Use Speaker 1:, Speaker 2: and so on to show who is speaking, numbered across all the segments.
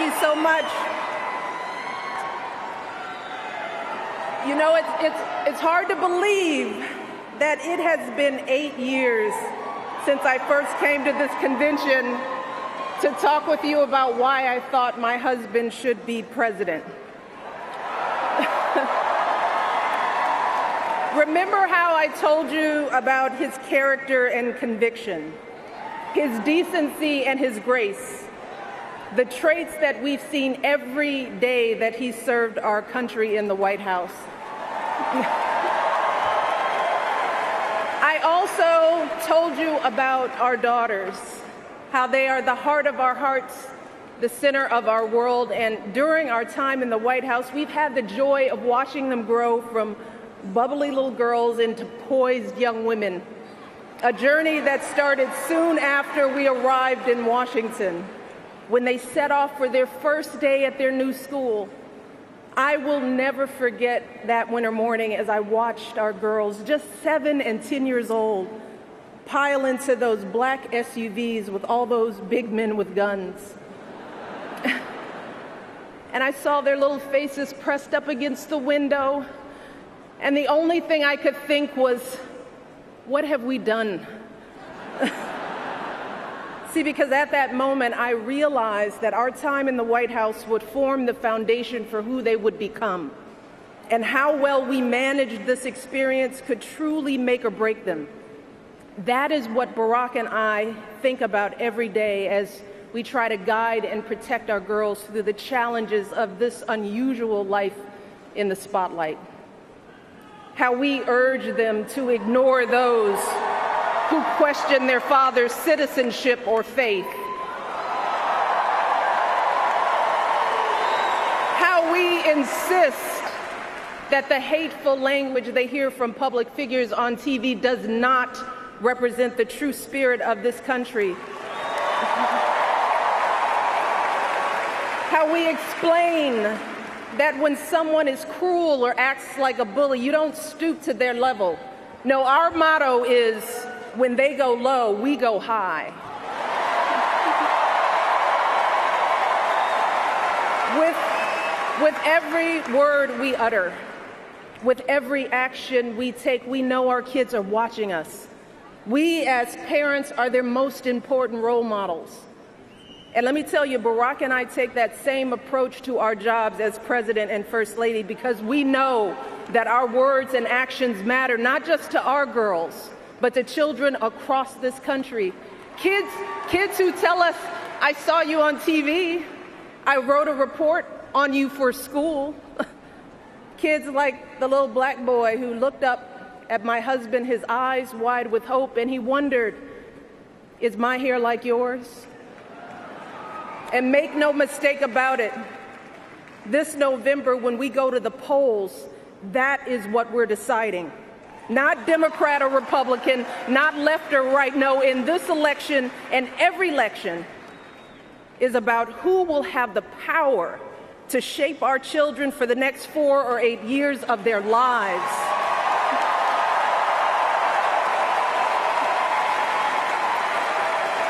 Speaker 1: you so much. You know, it's hard to believe that it has been 8 years since I first came to this convention to talk with you about why I thought my husband should be president. Remember how I told you about his character and conviction, his decency and his grace, the traits that we've seen every day that he served our country in the White House. I also told you about our daughters, how they are the heart of our hearts, the center of our world, and during our time in the White House, we've had the joy of watching them grow from bubbly little girls into poised young women, a journey that started soon after we arrived in Washington, when they set off for their first day at their new school. I will never forget that winter morning as I watched our girls, just 7 and 10 years old, pile into those black SUVs with all those big men with guns. And I saw their little faces pressed up against the window, and the only thing I could think was, what have we done? See, because at that moment, I realized that our time in the White House would form the foundation for who they would become, and how well we managed this experience could truly make or break them. That is what Barack and I think about every day as we try to guide and protect our girls through the challenges of this unusual life in the spotlight. How we urge them to ignore those who question their father's citizenship or faith. How we insist that the hateful language they hear from public figures on TV does not represent the true spirit of this country. How we explain that when someone is cruel or acts like a bully, you don't stoop to their level. No, our motto is, when they go low, we go high. With every word we utter, with every action we take, we know our kids are watching us. We as parents are their most important role models. And let me tell you, Barack and I take that same approach to our jobs as President and First Lady, because we know that our words and actions matter, not just to our girls, but to children across this country. Kids who tell us, I saw you on TV, I wrote a report on you for school. Kids like the little black boy who looked up at my husband, his eyes wide with hope, and he wondered, is my hair like yours? And make no mistake about it, this November when we go to the polls, that is what we're deciding. Not Democrat or Republican, not left or right. No, in this election and every election is about who will have the power to shape our children for the next 4 or 8 years of their lives.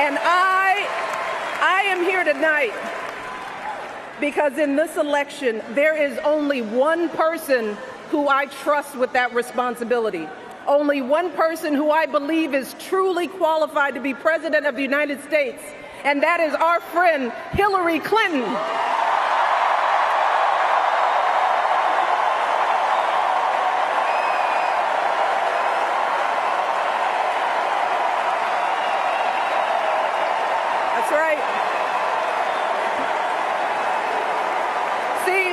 Speaker 1: And I am here tonight because in this election, there is only one person who I trust with that responsibility. Only one person who I believe is truly qualified to be President of the United States, and that is our friend Hillary Clinton. That's right. See,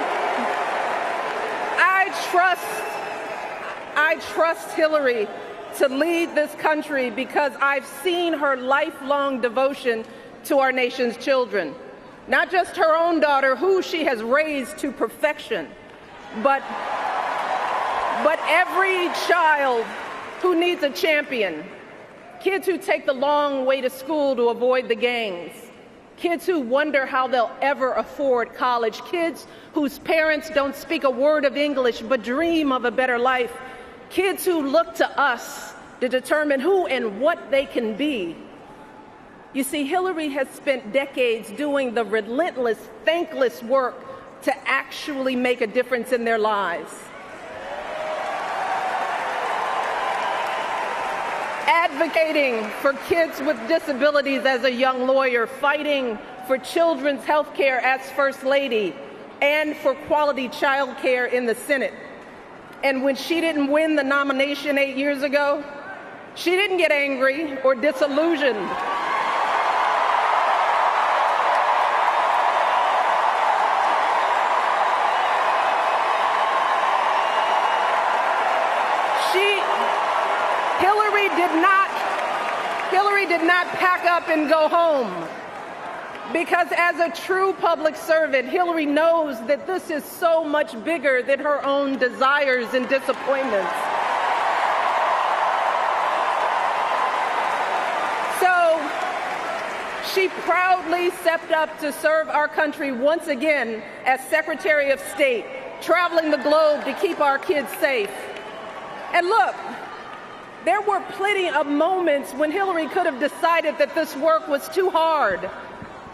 Speaker 1: I trust Hillary to lead this country because I've seen her lifelong devotion to our nation's children. Not just her own daughter, who she has raised to perfection, but every child who needs a champion. Kids who take the long way to school to avoid the gangs. Kids who wonder how they'll ever afford college. Kids whose parents don't speak a word of English but dream of a better life. Kids who look to us to determine who and what they can be. You see, Hillary has spent decades doing the relentless, thankless work to actually make a difference in their lives. Advocating for kids with disabilities as a young lawyer, fighting for children's health care as First Lady, and for quality child care in the Senate. And when she didn't win the nomination 8 years ago, she didn't get angry or disillusioned. Hillary did not pack up and go home, because as a true public servant, Hillary knows that this is so much bigger than her own desires and disappointments. So she proudly stepped up to serve our country once again as Secretary of State, traveling the globe to keep our kids safe. And look, there were plenty of moments when Hillary could have decided that this work was too hard,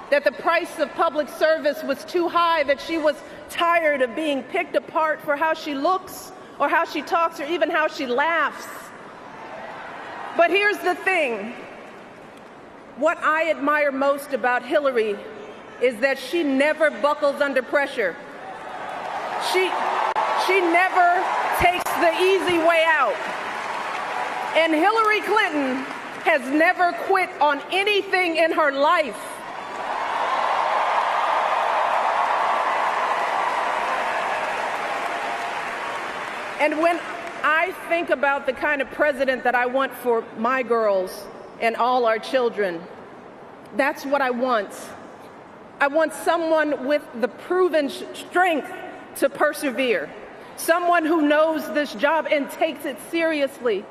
Speaker 1: that the price of public service was too high, that she was tired of being picked apart for how she looks or how she talks or even how she laughs. But here's the thing. What I admire most about Hillary is that she never buckles under pressure. She never takes the easy way out. And Hillary Clinton has never quit on anything in her life. And when I think about the kind of president that I want for my girls and all our children, that's what I want. I want someone with the proven strength to persevere, someone who knows this job and takes it seriously,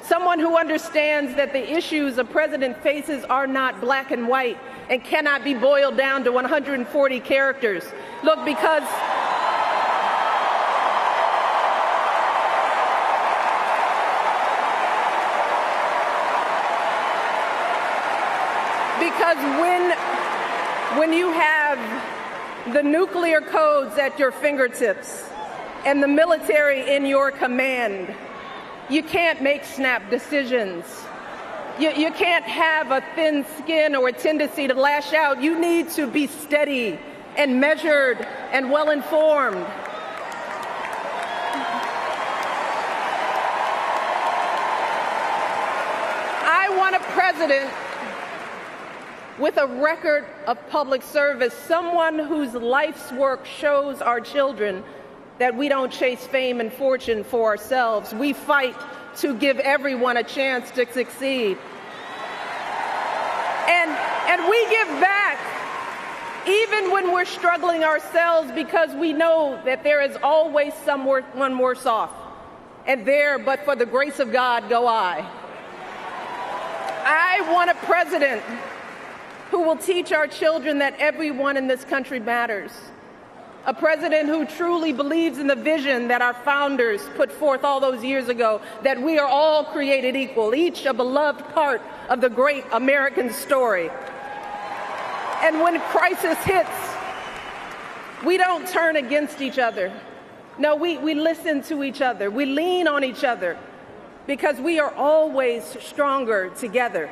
Speaker 1: someone who understands that the issues a president faces are not black and white and cannot be boiled down to 140 characters. Look, because when you have the nuclear codes at your fingertips and the military in your command, you can't make snap decisions. You can't have a thin skin or a tendency to lash out. You need to be steady and measured and well-informed. I want a president with a record of public service, someone whose life's work shows our children that we don't chase fame and fortune for ourselves. We fight to give everyone a chance to succeed. And we give back even when we're struggling ourselves, because we know that there is always someone worse off. And there, but for the grace of God, go I. I want a president who will teach our children that everyone in this country matters. A president who truly believes in the vision that our founders put forth all those years ago, that we are all created equal, each a beloved part of the great American story. And when crisis hits, we don't turn against each other. No, we listen to each other. We lean on each other, because we are always stronger together.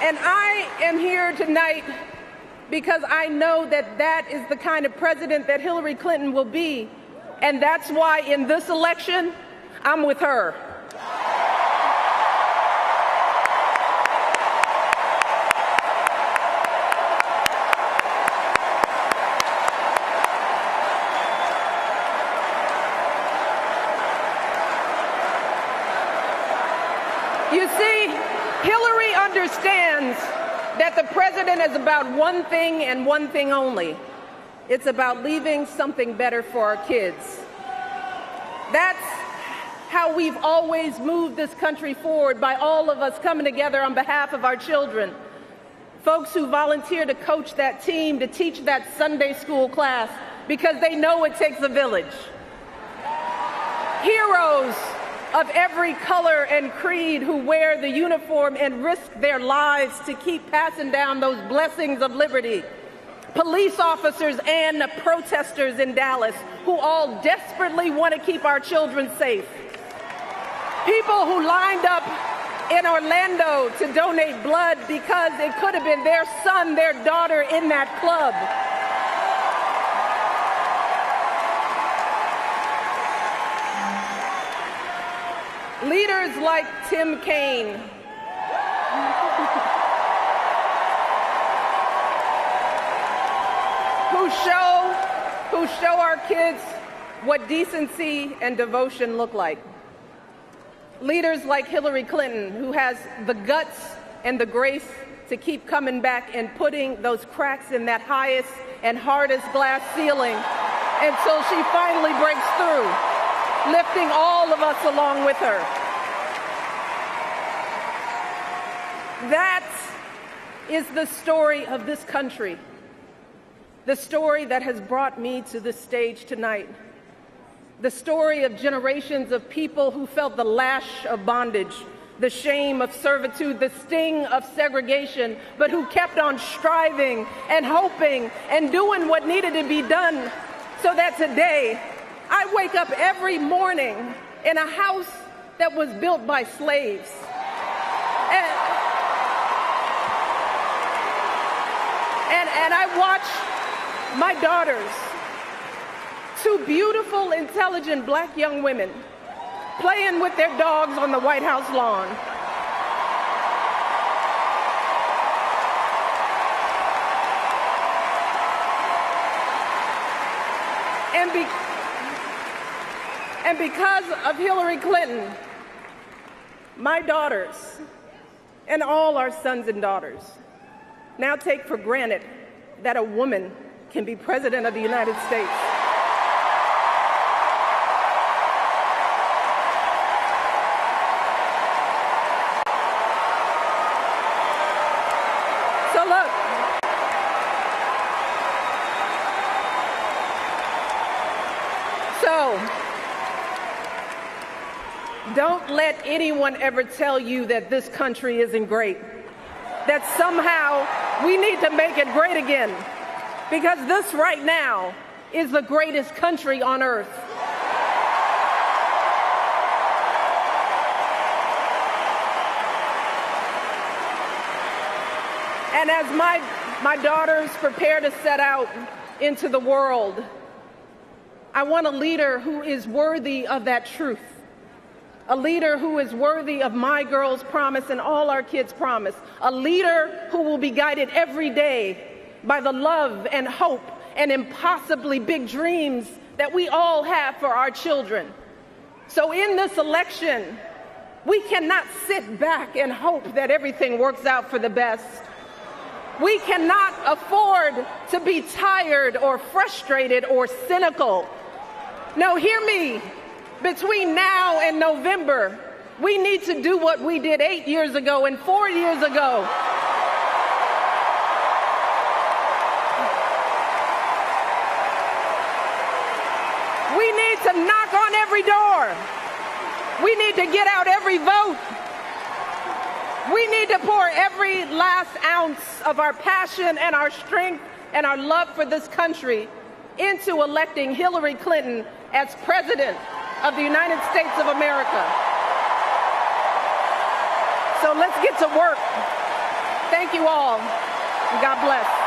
Speaker 1: And I am here tonight because I know that that is the kind of president that Hillary Clinton will be. And that's why in this election, I'm with her. You see, Hillary understands that the president is about one thing and one thing only. It's about leaving something better for our kids. That's how we've always moved this country forward, by all of us coming together on behalf of our children. Folks who volunteer to coach that team, to teach that Sunday school class, because they know it takes a village. Heroes of every color and creed who wear the uniform and risk their lives to keep passing down those blessings of liberty. Police officers and protesters in Dallas who all desperately want to keep our children safe. People who lined up in Orlando to donate blood because it could have been their son, their daughter in that club. Leaders like Tim Kaine, who show our kids what decency and devotion look like. Leaders like Hillary Clinton, who has the guts and the grace to keep coming back and putting those cracks in that highest and hardest glass ceiling until she finally breaks through, lifting all of us along with her. That is the story of this country, the story that has brought me to this stage tonight, the story of generations of people who felt the lash of bondage, the shame of servitude, the sting of segregation, but who kept on striving and hoping and doing what needed to be done so that today I wake up every morning in a house that was built by slaves. And I watch my daughters, two beautiful, intelligent black young women, playing with their dogs on the White House lawn. And because of Hillary Clinton, my daughters and all our sons and daughters now take for granted that a woman can be president of the United States. So look, don't let anyone ever tell you that this country isn't great, that somehow we need to make it great again, because this right now is the greatest country on earth. And as my daughters prepare to set out into the world, I want a leader who is worthy of that truth, a leader who is worthy of my girls' promise and all our kids' promise, a leader who will be guided every day by the love and hope and impossibly big dreams that we all have for our children. So in this election, we cannot sit back and hope that everything works out for the best. We cannot afford to be tired or frustrated or cynical. No, hear me. Between now and November, we need to do what we did 8 years ago and 4 years ago. We need to knock on every door. We need to get out every vote. We need to pour every last ounce of our passion and our strength and our love for this country into electing Hillary Clinton as President of the United States of America. So let's get to work. Thank you all, and God bless.